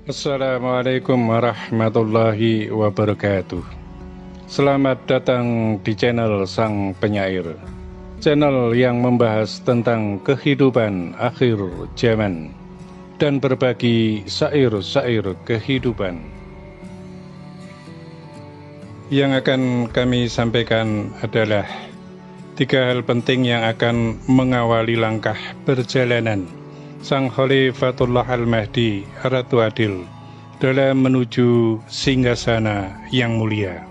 Assalamualaikum warahmatullahi wabarakatuh. Selamat datang di channel Sang Penyair, channel yang membahas tentang kehidupan akhir zaman dan berbagi syair-syair kehidupan. Yang akan kami sampaikan adalah 3 hal penting yang akan mengawali langkah perjalanan Sang Khalifatullah Al-Mahdi Ratu Adil dalam menuju singgasana yang mulia.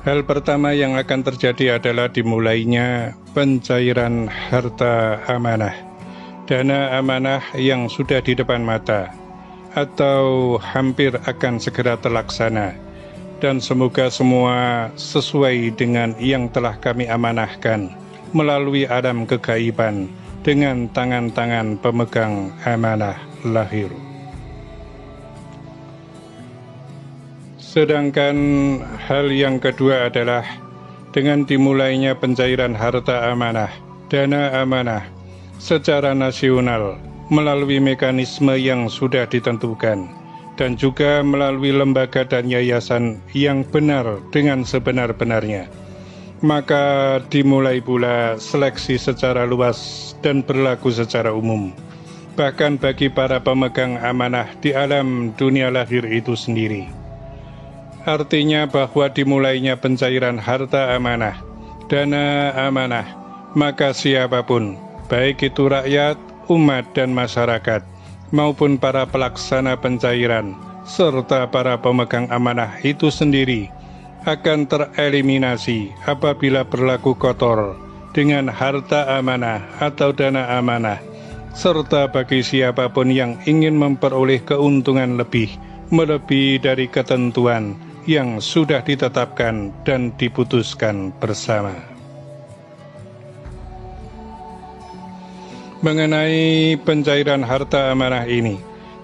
Hal pertama yang akan terjadi adalah dimulainya pencairan harta amanah, dana amanah yang sudah di depan mata atau hampir akan segera terlaksana, dan semoga semua sesuai dengan yang telah kami amanahkan melalui alam kegaiban dengan tangan-tangan pemegang amanah lahir. Sedangkan hal yang kedua adalah dengan dimulainya pencairan harta amanah, dana amanah secara nasional melalui mekanisme yang sudah ditentukan dan juga melalui lembaga dan yayasan yang benar dengan sebenar-benarnya. Maka dimulai pula seleksi secara luas dan berlaku secara umum, bahkan bagi para pemegang amanah di alam dunia lahir itu sendiri. Artinya bahwa dimulainya pencairan harta amanah, dana amanah, maka siapapun, baik itu rakyat, umat dan masyarakat, maupun para pelaksana pencairan, serta para pemegang amanah itu sendiri, akan tereliminasi apabila berlaku kotor dengan harta amanah atau dana amanah, serta bagi siapapun yang ingin memperoleh keuntungan lebih melebihi dari ketentuan yang sudah ditetapkan dan diputuskan bersama. Mengenai pencairan harta amanah ini,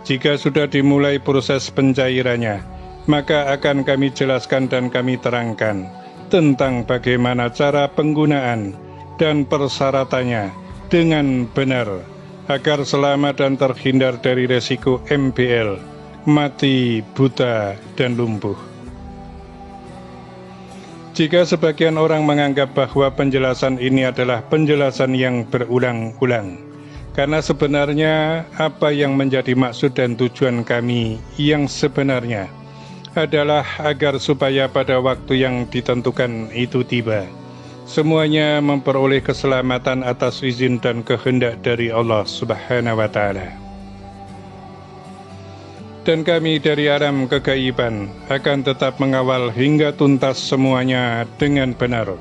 jika sudah dimulai proses pencairannya, maka akan kami jelaskan dan kami terangkan tentang bagaimana cara penggunaan dan persyaratannya dengan benar agar selamat dan terhindar dari resiko MBL, mati, buta, dan lumpuh. Jika sebagian orang menganggap bahwa penjelasan ini adalah penjelasan yang berulang-ulang, karena sebenarnya apa yang menjadi maksud dan tujuan kami yang sebenarnya adalah agar supaya pada waktu yang ditentukan itu tiba, semuanya memperoleh keselamatan atas izin dan kehendak dari Allah Subhanahu wa Ta'ala. Dan kami dari alam kegaiban akan tetap mengawal hingga tuntas semuanya dengan benar,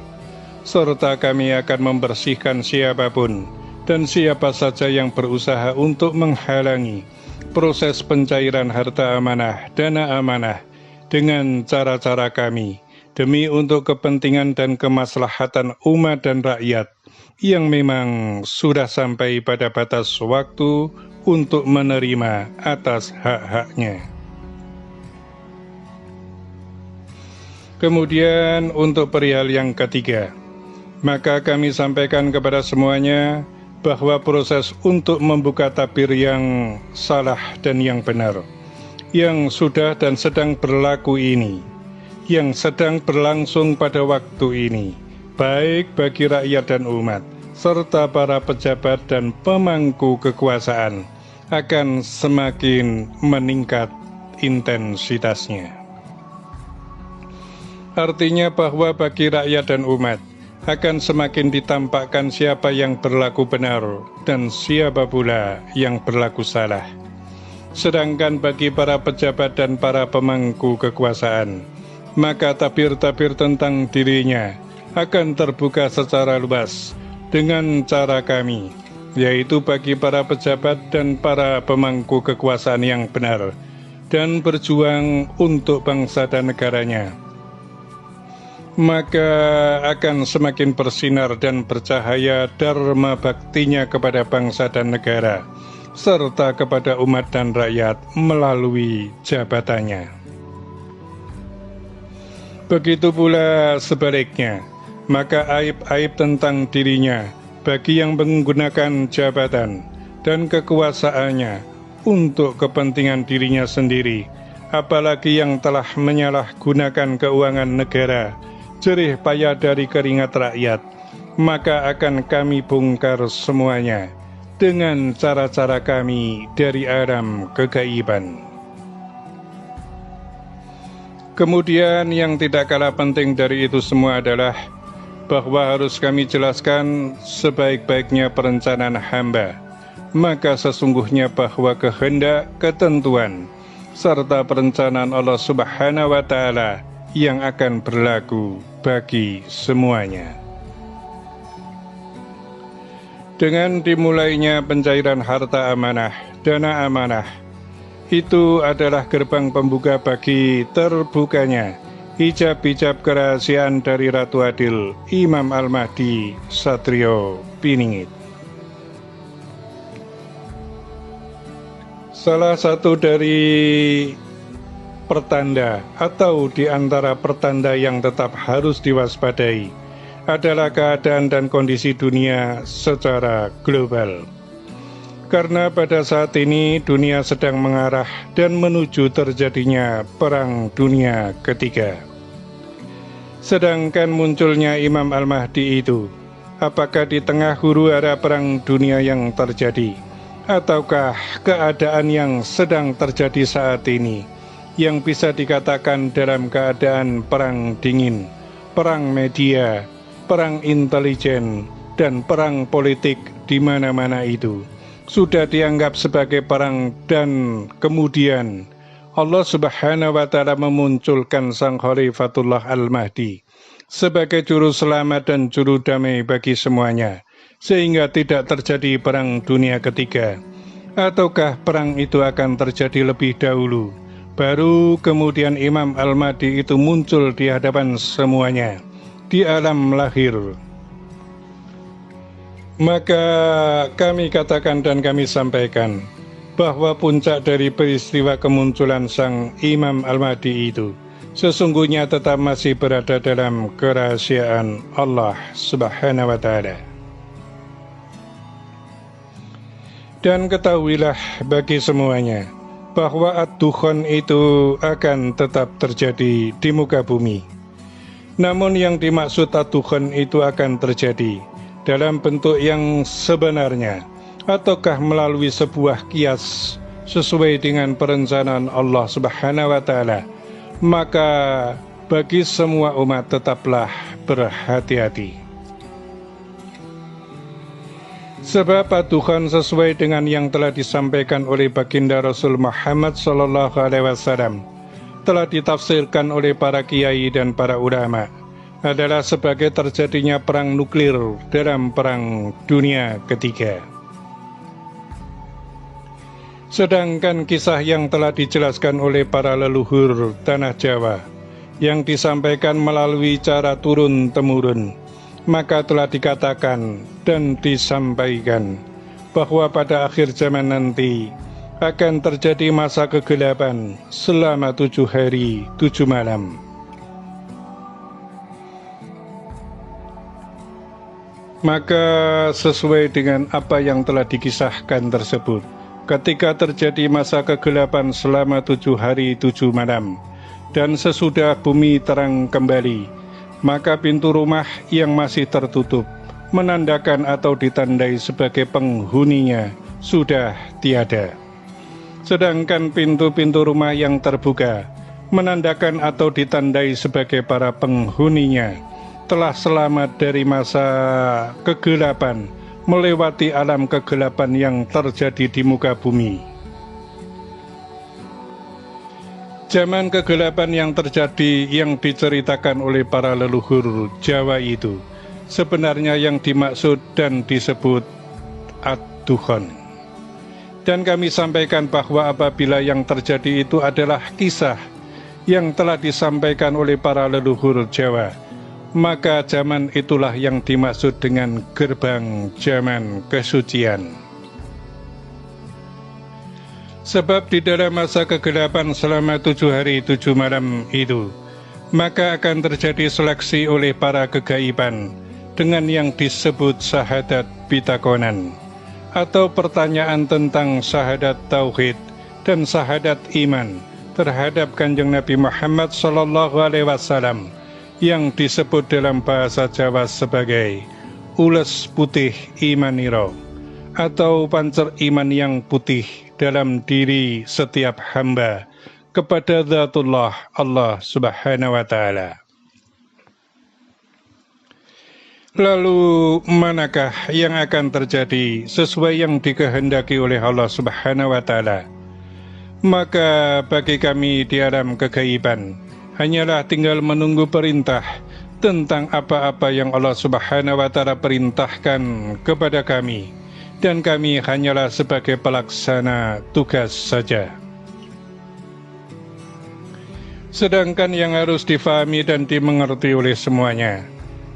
serta kami akan membersihkan siapapun dan siapa saja yang berusaha untuk menghalangi proses pencairan harta amanah, dana amanah dengan cara-cara kami, demi untuk kepentingan dan kemaslahatan umat dan rakyat yang memang sudah sampai pada batas waktu untuk menerima atas hak-haknya. Kemudian untuk perihal yang ketiga, maka kami sampaikan kepada semuanya bahwa proses untuk membuka tabir yang salah dan yang benar, yang sudah dan sedang berlaku ini, yang sedang berlangsung pada waktu ini, baik bagi rakyat dan umat, serta para pejabat dan pemangku kekuasaan, akan semakin meningkat intensitasnya. Artinya bahwa bagi rakyat dan umat, akan semakin ditampakkan siapa yang berlaku benar dan siapa pula yang berlaku salah. Sedangkan bagi para pejabat dan para pemangku kekuasaan, maka tabir-tabir tentang dirinya akan terbuka secara luas dengan cara kami, yaitu bagi para pejabat dan para pemangku kekuasaan yang benar dan berjuang untuk bangsa dan negaranya, maka akan semakin bersinar dan bercahaya dharma baktinya kepada bangsa dan negara, serta kepada umat dan rakyat melalui jabatannya. Begitu pula sebaliknya, maka aib-aib tentang dirinya bagi yang menggunakan jabatan dan kekuasaannya untuk kepentingan dirinya sendiri, apalagi yang telah menyalahgunakan keuangan negara, jerih payah dari keringat rakyat, maka akan kami bongkar semuanya dengan cara-cara kami dari alam kegaiban. Kemudian yang tidak kalah penting dari itu semua adalah bahwa harus kami jelaskan sebaik-baiknya perencanaan hamba, maka sesungguhnya bahwa kehendak, ketentuan, serta perencanaan Allah Subhanahu wa Ta'ala yang akan berlaku bagi semuanya. Dengan dimulainya pencairan harta amanah, dana amanah, itu adalah gerbang pembuka bagi terbukanya hijab-hijab kerahasiaan dari Ratu Adil, Imam Al-Mahdi Satrio Piningit. Salah satu dari pertanda atau di antara pertanda yang tetap harus diwaspadai adalah keadaan dan kondisi dunia secara global. Karena pada saat ini dunia sedang mengarah dan menuju terjadinya Perang Dunia Ketiga. Sedangkan munculnya Imam Al-Mahdi itu, apakah di tengah huru-hara Perang Dunia yang terjadi, ataukah keadaan yang sedang terjadi saat ini, yang bisa dikatakan dalam keadaan perang dingin, perang media, perang intelijen, dan perang politik di mana-mana itu sudah dianggap sebagai perang, dan kemudian Allah Subhanahu wa Ta'ala memunculkan Sang Khalifatullah Al-Mahdi sebagai juru selamat dan juru damai bagi semuanya, sehingga tidak terjadi Perang Dunia Ketiga. Ataukah perang itu akan terjadi lebih dahulu, baru kemudian Imam Al-Mahdi itu muncul di hadapan semuanya di alam lahir? Maka kami katakan dan kami sampaikan bahwa puncak dari peristiwa kemunculan Sang Imam Al-Mahdi itu sesungguhnya tetap masih berada dalam kerahasiaan Allah Subhanahu wa Ta'ala. Dan ketahuilah bagi semuanya bahwa ad-dukhan itu akan tetap terjadi di muka bumi. Namun yang dimaksud ad-dukhan itu akan terjadi dalam bentuk yang sebenarnya, ataukah melalui sebuah kias sesuai dengan perencanaan Allah Subhanahu wa Ta'ala, maka bagi semua umat tetaplah berhati-hati. Sebab ad-dukhan sesuai dengan yang telah disampaikan oleh baginda Rasul Muhammad SAW telah ditafsirkan oleh para kiai dan para ulama adalah sebagai terjadinya perang nuklir dalam Perang Dunia Ketiga. Sedangkan kisah yang telah dijelaskan oleh para leluhur tanah Jawa yang disampaikan melalui cara turun-temurun, maka telah dikatakan dan disampaikan bahwa pada akhir zaman nanti akan terjadi masa kegelapan selama 7 hari 7 malam. Maka sesuai dengan apa yang telah dikisahkan tersebut, ketika terjadi masa kegelapan selama 7 hari 7 malam, dan sesudah bumi terang kembali, maka pintu rumah yang masih tertutup, menandakan atau ditandai sebagai penghuninya, sudah tiada. Sedangkan pintu-pintu rumah yang terbuka, menandakan atau ditandai sebagai para penghuninya, telah selamat dari masa kegelapan, melewati alam kegelapan yang terjadi di muka bumi. Zaman kegelapan yang terjadi yang diceritakan oleh para leluhur Jawa itu sebenarnya yang dimaksud dan disebut ad-dukhan. Dan kami sampaikan bahwa apabila yang terjadi itu adalah kisah yang telah disampaikan oleh para leluhur Jawa, maka zaman itulah yang dimaksud dengan gerbang zaman kesucian. Sebab di dalam masa kegelapan selama 7 hari 7 malam itu, maka akan terjadi seleksi oleh para kegaiban dengan yang disebut syahadat bitakonan, atau pertanyaan tentang syahadat tauhid dan syahadat iman terhadap Kanjeng Nabi Muhammad SAW yang disebut dalam bahasa Jawa sebagai ules putih imaniro atau pancer iman yang putih dalam diri setiap hamba kepada Zatullah Allah Subhanahu wa Ta'ala. Lalu manakah yang akan terjadi sesuai yang dikehendaki oleh Allah Subhanahu wa Ta'ala? Maka bagi kami di alam kegaiban hanyalah tinggal menunggu perintah tentang apa-apa yang Allah Subhanahu wa Ta'ala perintahkan kepada kami, dan kami hanyalah sebagai pelaksana tugas saja. Sedangkan yang harus difahami dan dimengerti oleh semuanya,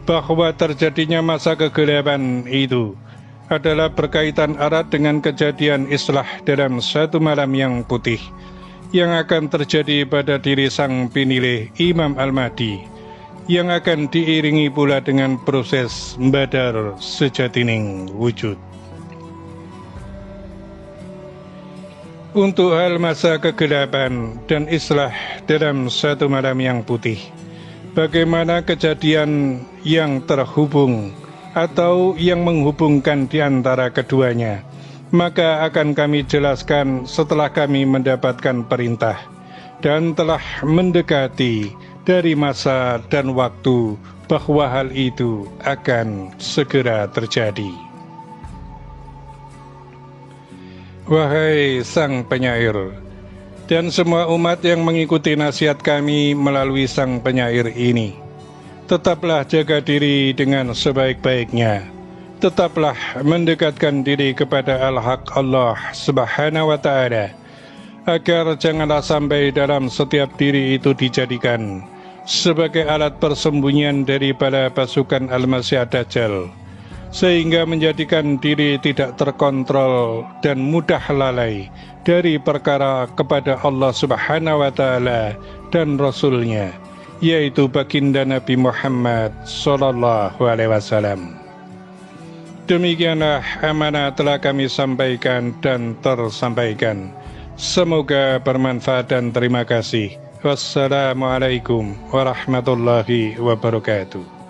bahwa terjadinya masa kegelapan itu adalah berkaitan erat dengan kejadian islah dalam satu malam yang putih yang akan terjadi pada diri sang pinilih Imam Al-Mahdi, yang akan diiringi pula dengan proses badar sejatining wujud. Untuk hal masa kegelapan dan islah dalam satu malam yang putih, bagaimana kejadian yang terhubung atau yang menghubungkan di antara keduanya, maka akan kami jelaskan setelah kami mendapatkan perintah dan telah mendekati dari masa dan waktu bahwa hal itu akan segera terjadi. Wahai sang penyair dan semua umat yang mengikuti nasihat kami melalui sang penyair ini, tetaplah jaga diri dengan sebaik-baiknya. Tetaplah mendekatkan diri kepada Al-Haq Allah Subhanahu wa Ta'ala, agar janganlah sampai dalam setiap diri itu dijadikan sebagai alat persembunyian daripada pasukan Al-Masih Ad-Dajjal, sehingga menjadikan diri tidak terkontrol dan mudah lalai dari perkara kepada Allah Subhanahu wa Ta'ala dan Rasulnya, yaitu baginda Nabi Muhammad Sallallahu Alaihi Wasallam. Demikianlah amanah telah kami sampaikan dan tersampaikan. Semoga bermanfaat dan terima kasih. Wassalamualaikum warahmatullahi wabarakatuh.